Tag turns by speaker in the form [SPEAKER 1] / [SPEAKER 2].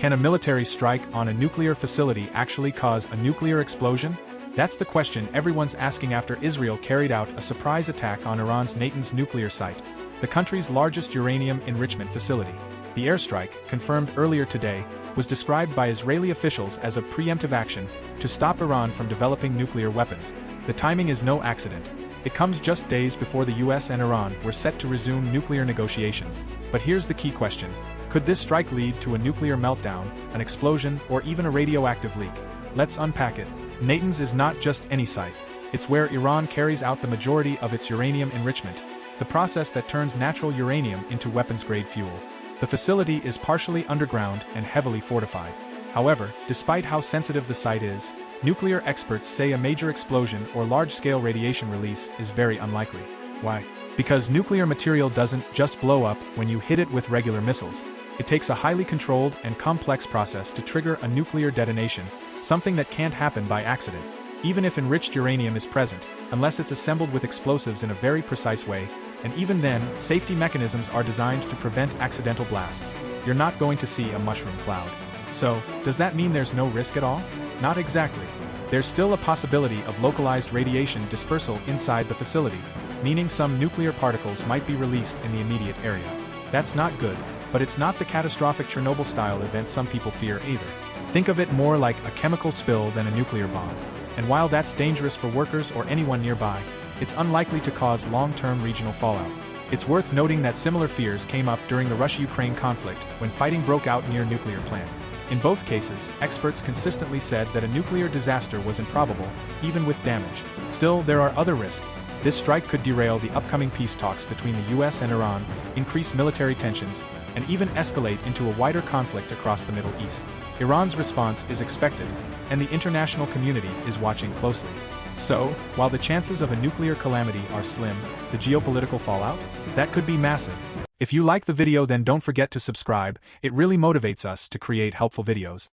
[SPEAKER 1] Can a military strike on a nuclear facility actually cause a nuclear explosion? That's the question everyone's asking after Israel carried out a surprise attack on Iran's Natanz nuclear site, the country's largest uranium enrichment facility. The airstrike, confirmed earlier today, was described by Israeli officials as a preemptive action to stop Iran from developing nuclear weapons. The timing is no accident. It comes just days before the US and Iran were set to resume nuclear negotiations. But here's the key question. Could this strike lead to a nuclear meltdown, an explosion, or even a radioactive leak? Let's unpack it. Natanz is not just any site. It's where Iran carries out the majority of its uranium enrichment, the process that turns natural uranium into weapons-grade fuel. The facility is partially underground and heavily fortified. However, despite how sensitive the site is, nuclear experts say a major explosion or large-scale radiation release is very unlikely. Why? Because nuclear material doesn't just blow up when you hit it with regular missiles. It takes a highly controlled and complex process to trigger a nuclear detonation, something that can't happen by accident. Even if enriched uranium is present, unless it's assembled with explosives in a very precise way, and even then, safety mechanisms are designed to prevent accidental blasts, you're not going to see a mushroom cloud. So, does that mean there's no risk at all? Not exactly. There's still a possibility of localized radiation dispersal inside the facility, meaning some nuclear particles might be released in the immediate area. That's not good, but it's not the catastrophic Chernobyl-style event some people fear either. Think of it more like a chemical spill than a nuclear bomb. And while that's dangerous for workers or anyone nearby, it's unlikely to cause long-term regional fallout. It's worth noting that similar fears came up during the Russia-Ukraine conflict when fighting broke out near a nuclear plant. In both cases, experts consistently said that a nuclear disaster was improbable, even with damage. Still, there are other risks. This strike could derail the upcoming peace talks between the US and Iran, increase military tensions, and even escalate into a wider conflict across the Middle East. Iran's response is expected, and the international community is watching closely. So, while the chances of a nuclear calamity are slim, the geopolitical fallout? That could be massive. If you like the video, then don't forget to subscribe. It really motivates us to create helpful videos.